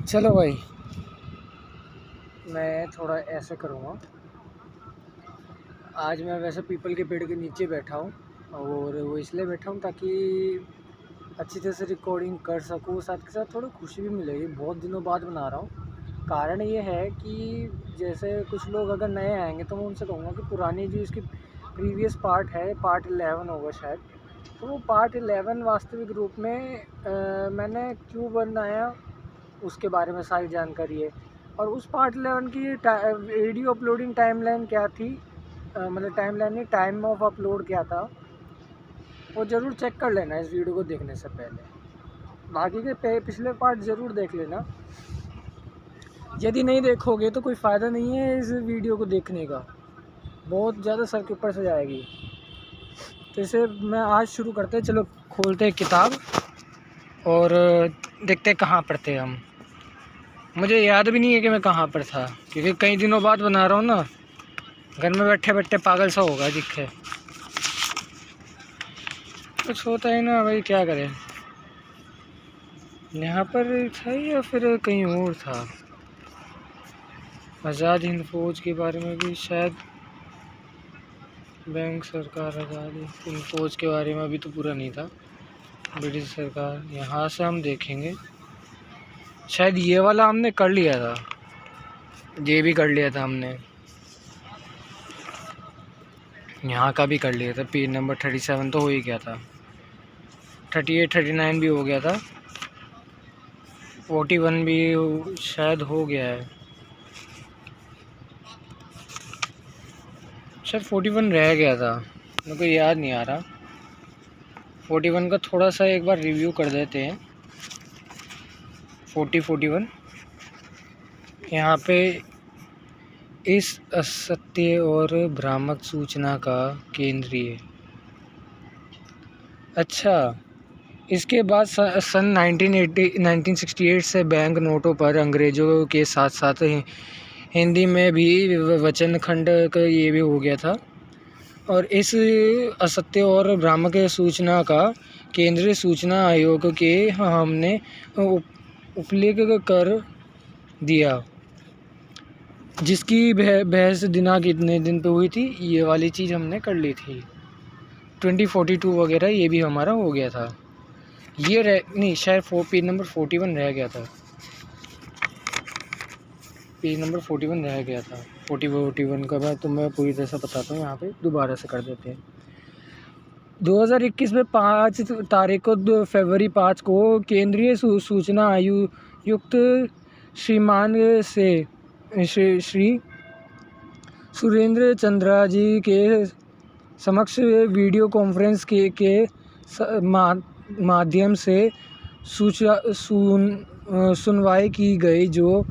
चलो भाई, मैं थोड़ा ऐसे करूँगा। आज मैं वैसे पीपल के पेड़ के नीचे बैठा हूँ और वो इसलिए बैठा हूँ ताकि अच्छी तरह से रिकॉर्डिंग कर सकूँ। साथ के साथ थोड़ी खुशी भी मिलेगी, बहुत दिनों बाद बना रहा हूँ। कारण ये है कि जैसे कुछ लोग अगर नए आएंगे तो मैं उनसे कहूँगा कि पुरानी जो इसकी प्रीवियस पार्ट है, पार्ट 11 होगा शायद, तो वो पार्ट 11 वास्तविक रूप में मैंने क्यों बनाया उसके बारे में सारी जानकारी है। और उस पार्ट 11 की वीडियो अपलोडिंग टाइमलाइन क्या थी, मतलब टाइमलाइन नहीं, टाइम ऑफ अपलोड क्या था, वो ज़रूर चेक कर लेना इस वीडियो को देखने से पहले। बाकी के पिछले पार्ट ज़रूर देख लेना। यदि नहीं देखोगे तो कोई फ़ायदा नहीं है इस वीडियो को देखने का, बहुत ज़्यादा सर के ऊपर से जाएगी। तो इसे मैं आज शुरू करते हैं। चलो खोलते हैं किताब और देखते हैं कहाँ पर थे हम। मुझे याद भी नहीं है कि मैं कहाँ पर था, क्योंकि कई दिनों बाद बना रहा हूँ ना। घर में बैठे बैठे पागल सा होगा दिखे, कुछ होता है ना भाई, क्या करें। यहाँ पर था या फिर कहीं और था। आज़ाद हिंद फौज के बारे में भी शायद, बैंक सरकार आज़ाद हिंद फौज के बारे में अभी तो पूरा नहीं था। ब्रिटिश सरकार, यहाँ से हम देखेंगे। शायद ये वाला हमने कर लिया था, ये भी कर लिया था हमने, यहाँ का भी कर लिया था। पेज नंबर 37 तो हो ही गया था, 38 39 भी हो गया था, 41 भी शायद हो गया है। शायद 41 रह गया था, मेरे को याद नहीं आ रहा। 41 का थोड़ा सा एक बार रिव्यू कर देते हैं। 41 यहाँ पे इस असत्य और भ्रामक सूचना का केंद्रीय। अच्छा, इसके बाद सन 1968 से बैंक नोटों पर अंग्रेज़ों के साथ साथ हिंदी में भी वचन खंड का ये भी हो गया था। और इस असत्य और भ्रामक सूचना का केंद्रीय सूचना आयोग के हमने उपलेख कर दिया, जिसकी बहस दिनांक इतने दिन पे हुई थी। ये वाली चीज़ हमने कर ली थी। 2042 वगैरह ये भी हमारा हो गया था। ये नहीं, शायद पेज नंबर 41 रह गया था। पेज नंबर 41 रह गया था। 41 का मैं तुम्हें पूरी तरह से बताता हूँ। यहाँ पे दोबारा से कर देते हैं। 2021 में 5 तारीख को, फरवरी 5 को केंद्रीय सूचना आयुक्त श्रीमान से श्री सुरेंद्र चंद्रा जी के समक्ष वीडियो कॉन्फ्रेंस के माध्यम से सुनवाई की गई, जो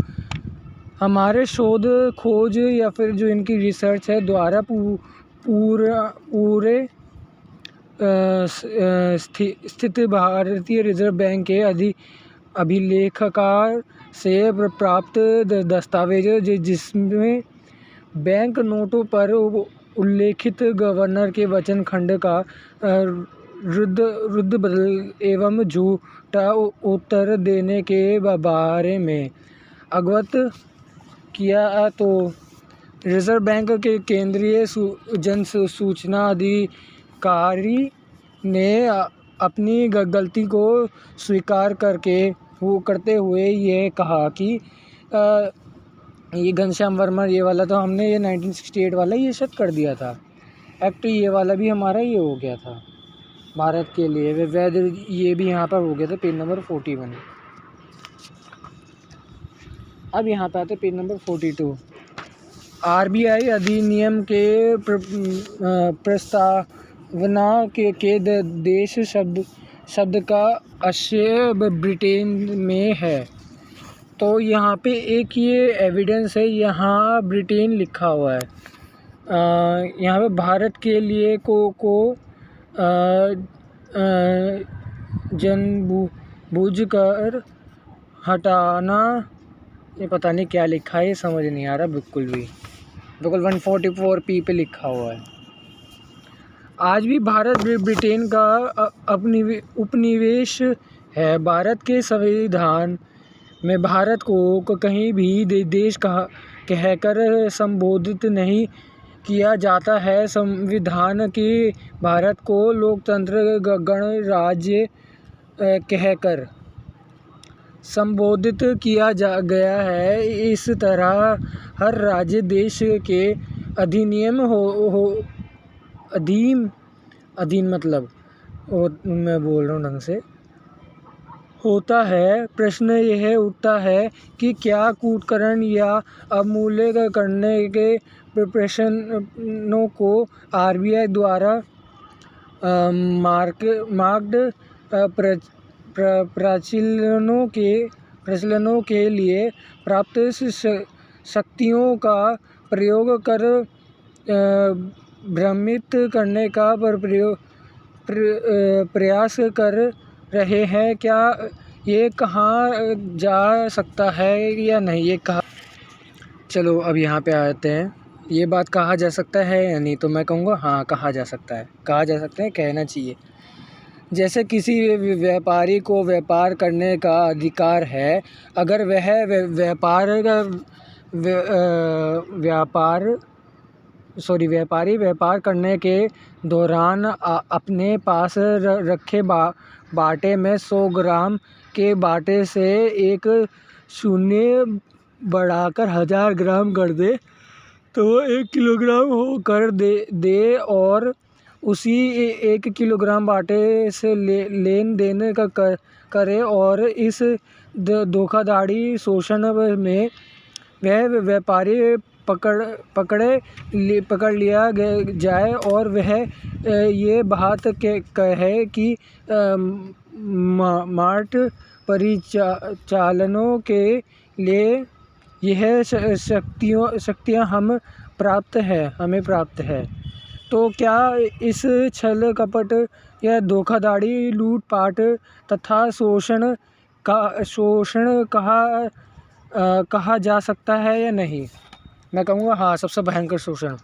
हमारे शोध खोज या फिर जो इनकी रिसर्च है द्वारा पूरे स्थित भारतीय रिजर्व बैंक के अभिलेखकार से प्राप्त दस्तावेज, जिसमें बैंक नोटों पर उल्लेखित गवर्नर के वचन खंड का रद्द बदल एवं झूठा उत्तर देने के बारे में अवगत किया। तो रिजर्व बैंक के केंद्रीय जन सूचना अधिकारी ने अपनी गलती को स्वीकार करते हुए ये कहा कि ये घनश्याम वर्मा, ये वाला तो हमने ये 1968 वाला ये शायद कर दिया था एक्ट। ये वाला भी हमारा ये हो गया था भारत के लिए वैध, ये भी यहाँ पर हो गया था। Page number 41। अब यहाँ पे आते पेज नंबर 42। आरबीआई अधिनियम के प्रस्तावना के देश शब्द का आशय ब्रिटेन में है। तो यहाँ पे एक ये एविडेंस है, यहाँ ब्रिटेन लिखा हुआ है। यहाँ पे भारत के लिए को जानबूझकर हटाना, ये पता नहीं क्या लिखा है, ये समझ नहीं आ रहा बिल्कुल भी। बिल्कुल 144 पी पे लिखा हुआ है। आज भी भारत ब्रिटेन का उपनिवेश है। भारत के संविधान में भारत को कहीं भी देश कहकर संबोधित नहीं किया जाता है। संविधान की भारत को लोकतंत्र गणराज्य कहकर संबोधित किया गया है। इस तरह हर राज्य देश के अधीन मतलब मैं बोल रहा हूँ ढंग से होता है। प्रश्न यह उठता है कि क्या कूटकरण या अवमूल्यन करने के प्रश्नों को आरबीआई द्वारा मार्क्ड प्रचलनों के लिए प्राप्त शक्तियों का प्रयोग कर भ्रमित करने का प्रयास कर रहे हैं। क्या ये कहा जा सकता है या नहीं? ये कहा, चलो अब यहाँ पे आते हैं, ये बात कहा जा सकता है या नहीं? तो मैं कहूँगा हाँ, कहा जा सकता है, कहना चाहिए। जैसे किसी व्यापारी को व्यापार करने का अधिकार है। अगर वह व्यापारी व्यापार करने के दौरान अपने पास रखे बाटे में 100 ग्राम के बाटे से एक शून्य बढ़ाकर 1000 ग्राम कर दे तो 1 किलोग्राम हो कर दे और उसी 1 किलोग्राम बाटे से लेन देन करे और इस धोखाधड़ी शोषण में वह व्यापारी पकड़ लिया जाए और वह ये बात कहे कि मार्ट परिचालनों के लिए यह शक्तियाँ हमें प्राप्त है, तो क्या इस छल कपट या धोखाधड़ी, लूटपाट तथा शोषण कहा जा सकता है या नहीं? मैं कहूँगा हाँ, सबसे भयंकर शोषण।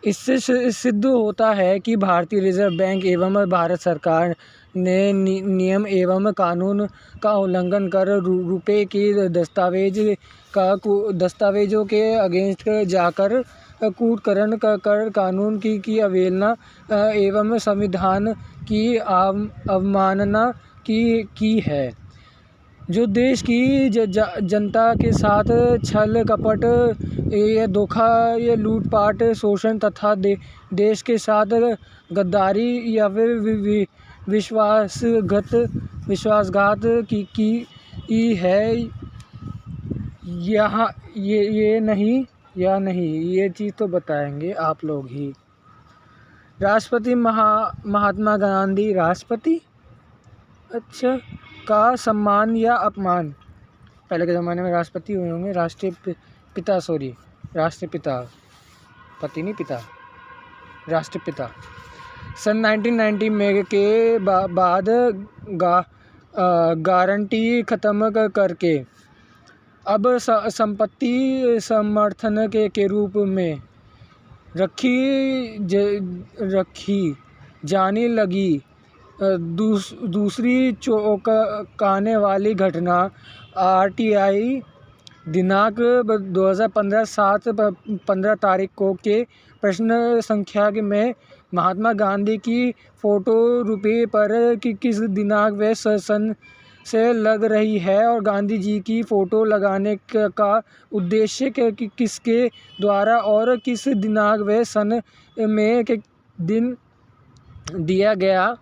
इससे सिद्ध होता है कि भारतीय रिजर्व बैंक एवं भारत सरकार ने नियम एवं कानून का उल्लंघन कर रुपए की दस्तावेजों के अगेंस्ट जाकर कूटकरण कर कानून की अवहेलना एवं संविधान की अवमानना की है। जो देश की जनता के साथ छल कपट या धोखा या लूटपाट, शोषण तथा देश के साथ गद्दारी या फिर विश्वासघात की है यहाँ ये नहीं ये चीज़ तो बताएंगे आप लोग ही। राष्ट्रपति महात्मा गांधी, राष्ट्रपति अच्छा का सम्मान या अपमान। पहले के ज़माने में राष्ट्रपति हुए होंगे, राष्ट्रपिता। सन 1990 में के बाद गारंटी ख़त्म करके अब संपत्ति समर्थन के रूप में रखी जाने लगी। दूसरी चौंकाने वाली घटना आरटीआई दिनांक 2015 7 15 तारीख को के प्रश्न संख्या में महात्मा गांधी की फ़ोटो रुपये पर किस दिनांक व सन से लग रही है और गांधी जी की फ़ोटो लगाने का उद्देश्य किसके द्वारा और किस दिनांक व सन में के दिन दिया गया,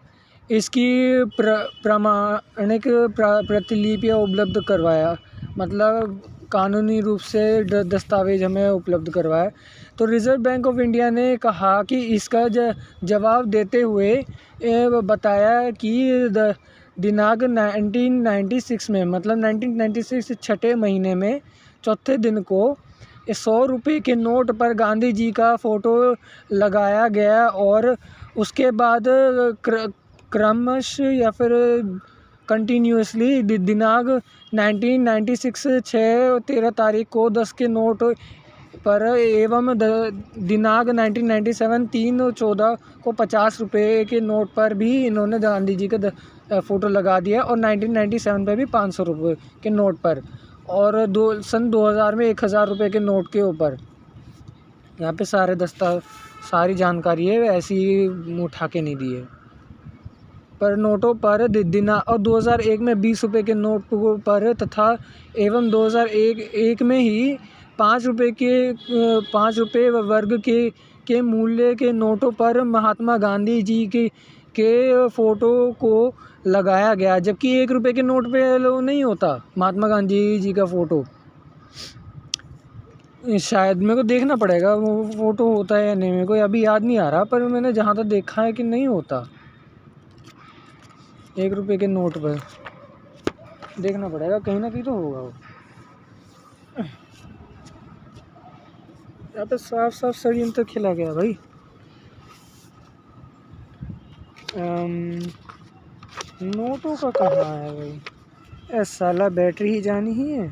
इसकी प्रामाणिक प्रतिलिपियाँ उपलब्ध करवाया। मतलब कानूनी रूप से दस्तावेज हमें उपलब्ध करवाया। तो रिज़र्व बैंक ऑफ इंडिया ने कहा कि इसका जवाब देते हुए बताया कि दिनांक 1996 में, मतलब 1996 छठे महीने में चौथे दिन को 100 रुपये के नोट पर गांधी जी का फ़ोटो लगाया गया और उसके बाद क्रमशः या फिर कंटिन्यूसली दिनांक 1996 6-13 तारीख को 10 के नोट पर एवं दिनांक 1997 3-14 को 50 रुपये के नोट पर भी इन्होंने गांधी जी का फ़ोटो लगा दिया, और 1997 पे भी 500 रुपये के नोट पर, और सन 2000 में 1000 रुपये के नोट के ऊपर। यहाँ पे सारी जानकारी है, ऐसी उठा के नहीं दी है। पर नोटों पर दिना और 2001 में 20 रुपये के नोट पर तथा एवं 2001 में ही 5 रुपये वर्ग के मूल्य के नोटों पर महात्मा गांधी जी के फ़ोटो को लगाया गया, जबकि 1 रुपये के नोट पे नहीं होता महात्मा गांधी जी का फ़ोटो। शायद मेरे को देखना पड़ेगा वो फ़ोटो होता है या नहीं, मेरे को अभी याद नहीं आ रहा, पर मैंने जहाँ तक देखा है कि नहीं होता 1 रुपये के नोट पर। देखना पड़ेगा, कहीं ना कहीं तो होगा वो। यहाँ पे साफ साफ षड्यंत्र खेला गया भाई। नोटों का कहाँ है भाई? साला बैटरी ही जानी ही है,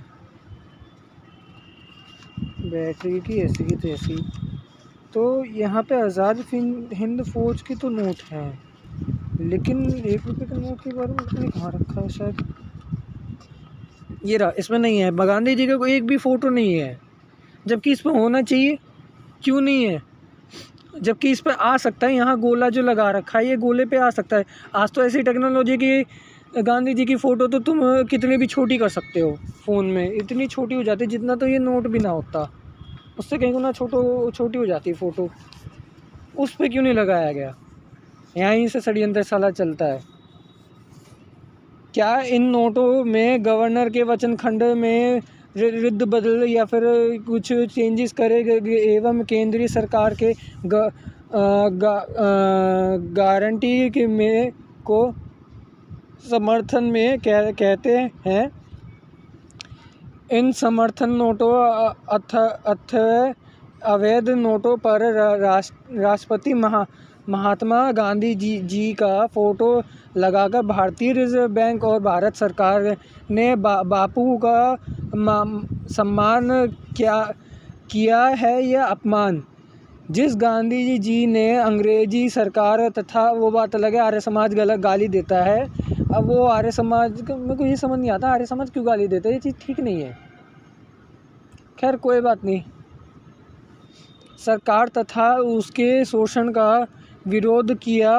बैटरी की ऐसी की तैसी। तो यहाँ पे आज़ाद हिंद फौज की तो नोट है, लेकिन 1 रुपये के नोट के बारे में पता नहीं कहाँ रखा है। शायद ये रहा, इसमें नहीं है। गांधी जी का कोई एक भी फ़ोटो नहीं है, जबकि इस पर होना चाहिए। क्यों नहीं है? जबकि इस पर आ सकता है। यहाँ गोला जो लगा रखा है, ये गोले पे आ सकता है। आज तो ऐसी टेक्नोलॉजी की गांधी जी की फ़ोटो तो तुम कितनी भी छोटी कर सकते हो फ़ोन में, इतनी छोटी हो जाती है जितना तो ये नोट भी ना होता, उससे कहीं गुना छोटी हो जाती है फ़ोटो। उस पर क्यों नहीं लगाया गया? यहीं से षड्यंत्र साला चलता है। क्या इन नोटों में गवर्नर के वचन खंड में रद्द बदल या फिर कुछ चेंजेस करे एवं केंद्रीय सरकार के गारंटी में को समर्थन में कहते हैं? इन समर्थन नोटों अथवा अवैध नोटों पर राष्ट्रपति महात्मा गांधी जी का फ़ोटो लगाकर भारतीय रिजर्व बैंक और भारत सरकार ने बापू का सम्मान किया है या अपमान? जिस गांधी जी ने अंग्रेजी सरकार तथा वो बात अलग है, आर्य समाज गलत गाली देता है। अब वो आर्य समाज का मेरे को ये समझ नहीं आता, आर्य समाज क्यों गाली देता है? ये चीज़ ठीक नहीं है। खैर कोई बात नहीं। सरकार तथा उसके शोषण का विरोध किया,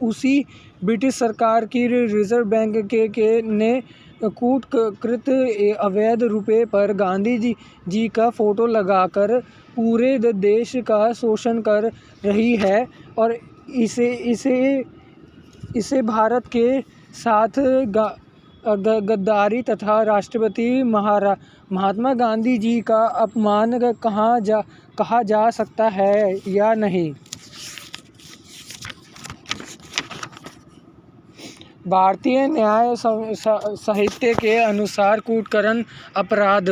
उसी ब्रिटिश सरकार की रिजर्व बैंक ने कूटकृत अवैध रुपये पर गांधी जी का फ़ोटो लगाकर पूरे देश का शोषण कर रही है, और इसे भारत के साथ गद्दारी तथा राष्ट्रपति महात्मा गांधी जी का अपमान कहा जा सकता है या नहीं? भारतीय न्याय साहित्य के अनुसार कूटकरण अपराध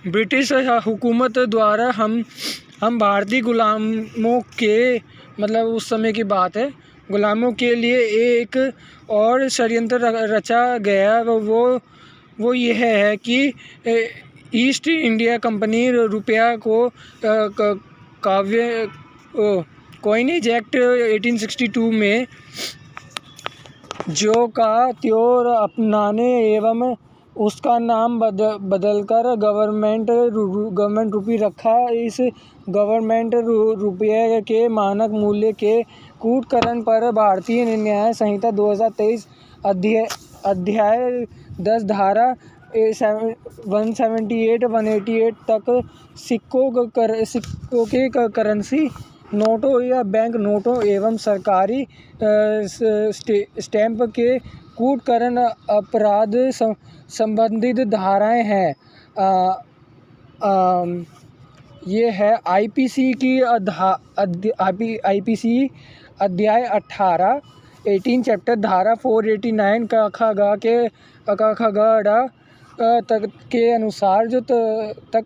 ब्रिटिश हुकूमत द्वारा हम भारतीय गुलामों के, मतलब उस समय की बात है, गुलामों के लिए एक और षड्यंत्र रचा गया। वो यह है कि ईस्ट इंडिया कंपनी रुपया को कॉइनेज एक्ट 1862 में जो का त्यों अपनाने एवं उसका नाम बदलकर गवर्नमेंट रुपये रखा। इस गवर्नमेंट रुपये के मानक मूल्य के कूटकरण पर भारतीय न्याय संहिता 2023 अध्याय 10 धारा 178 तक सिक्कों के करेंसी नोटों या बैंक नोटों एवं सरकारी स्टैंप के कूटकरण अपराध संबंधित धाराएं हैं। ये है आईपीसी की आईपीसी अध्याय 18 चैप्टर धारा 489 का खा तक के अनुसार जो तक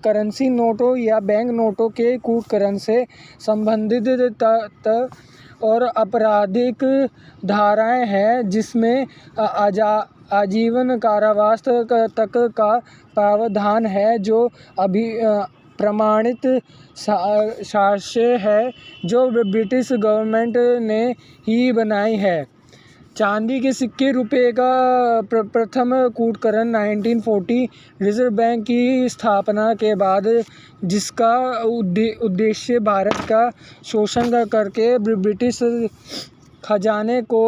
करेंसी नोटों या बैंक नोटों के कूटकरण से संबंधित और आपराधिक धाराएं हैं, जिसमें आजीवन कारावास तक का प्रावधान है, जो अभी प्रमाणित शासन है जो ब्रिटिश गवर्नमेंट ने ही बनाई है, चांदी के सिक्के रुपये का प्रथम कूटकरण 1940 रिजर्व बैंक की स्थापना के बाद, जिसका उद्देश्य भारत का शोषण करके ब्रिटिश खजाने को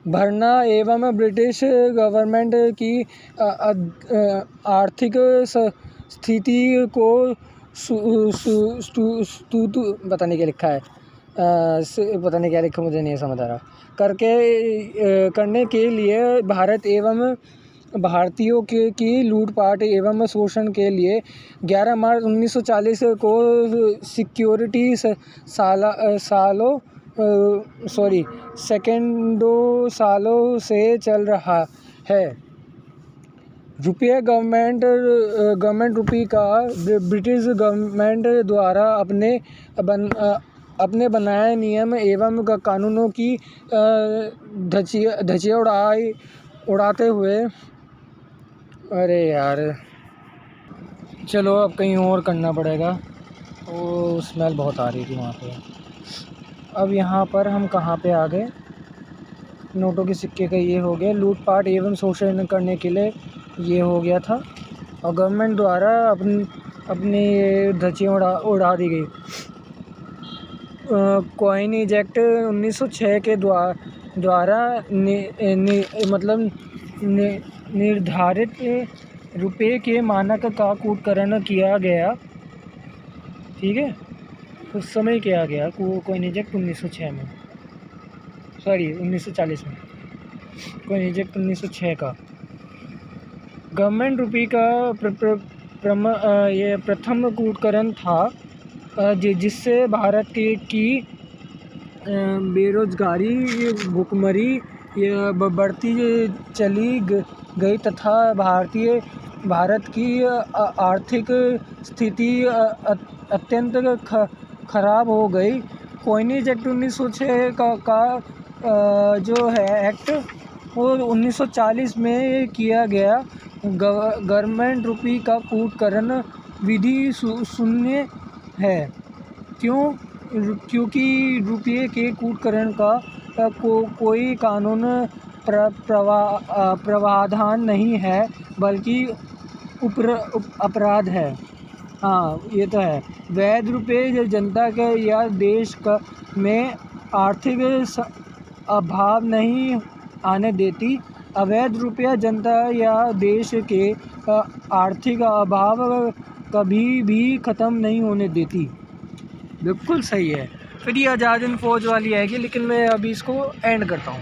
भरना एवं ब्रिटिश गवर्नमेंट की आर्थिक स्थिति को पता नहीं क्या लिखा है, पता नहीं क्या लिखा, मुझे नहीं समझ आ रहा, करने के लिए भारत एवं भारतीयों की लूटपाट एवं शोषण के लिए 11 मार्च 1940 को सेकंडों सालों से चल रहा है। रुपये गवर्नमेंट रुपये का ब्रिटिश गवर्नमेंट द्वारा अपने बनाए नियम एवं कानूनों की धज्जियां उड़ाते हुए, अरे यार चलो अब कहीं और करना पड़ेगा, वो स्मेल बहुत आ रही थी वहाँ पे। अब यहाँ पर हम कहाँ पे आ गए, नोटों के सिक्के का ये हो गया, लूटपाट एवं शोषण करने के लिए ये हो गया था, और गवर्नमेंट द्वारा अपनी धज्जियां उड़ा दी गई। कॉइनेज एक्ट 1906 के द्वारा निर्धारित रुपये के मानक का कूटकरण किया गया, ठीक है, उस समय किया गया कॉइनेज एक्ट 1906 में, 1940 में कॉइनेज एक्ट 1906 का। गवर्नमेंट रुपये का ये प्रथम कूटकरण था, जिससे भारत की बेरोजगारी, भुखमरी बढ़ती चली गई तथा भारत की आर्थिक स्थिति अत्यंत खराब हो गई। कॉइनेज एक्ट 1906 का जो है एक्ट, वो 1940 में किया गया। गवर्नमेंट रुपये का कूटकरण विधि शून्य है, क्योंकि रुपये के कूटकरण का कोई कानून प्रावधान नहीं है, बल्कि अपराध है। हाँ, ये तो है। वैध रुपये जनता के या देश में आर्थिक अभाव नहीं आने देती। अवैध रुपया जनता या देश के आर्थिक अभाव कभी भी ख़त्म नहीं होने देती। बिल्कुल सही है। फिर ये आज़ाद हिंद फौज वाली आएगी, लेकिन मैं अभी इसको एंड करता हूँ।